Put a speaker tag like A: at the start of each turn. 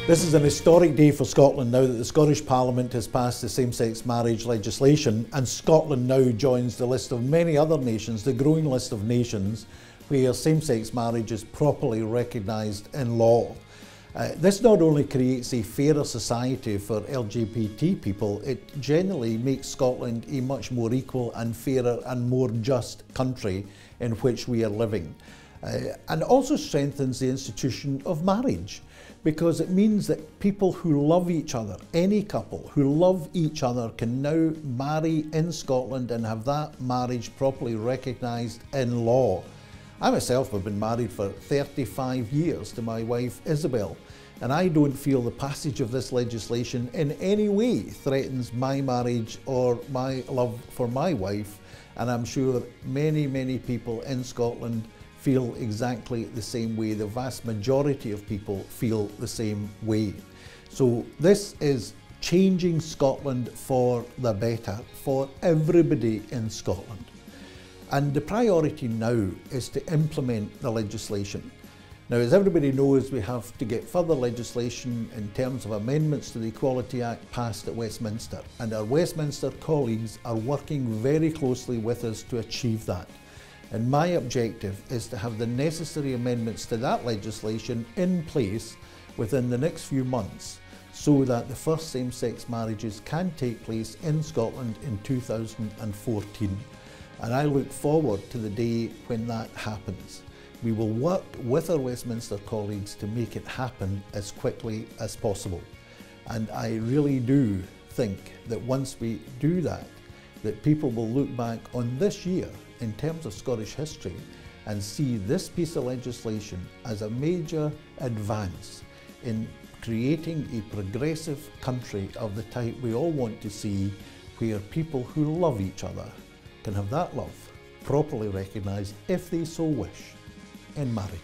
A: This is an historic day for Scotland now that the Scottish Parliament has passed the same-sex marriage legislation, and Scotland now joins the list of many other nations, the growing list of nations where same-sex marriage is properly recognised in law. This not only creates a fairer society for LGBT people, it generally makes Scotland a much more equal and fairer and more just country in which we are living. And also strengthens the institution of marriage, because it means that people who love each other, any couple who love each other, can now marry in Scotland and have that marriage properly recognised in law. I myself have been married for 35 years to my wife Isabel, and I don't feel the passage of this legislation in any way threatens my marriage or my love for my wife, and I'm sure many people in Scotland feel exactly the same way. The vast majority of people feel the same way. So this is changing Scotland for the better, for everybody in Scotland. And the priority now is to implement the legislation. Now, as everybody knows, we have to get further legislation in terms of amendments to the Equality Act passed at Westminster, and our Westminster colleagues are working very closely with us to achieve that. And my objective is to have the necessary amendments to that legislation in place within the next few months, so that the first same-sex marriages can take place in Scotland in 2014. And I look forward to the day when that happens. We will work with our Westminster colleagues to make it happen as quickly as possible. And I really do think that once we do that, that people will look back on this year in terms of Scottish history and see this piece of legislation as a major advance in creating a progressive country of the type we all want to see, where people who love each other can have that love properly recognised, if they so wish, in marriage.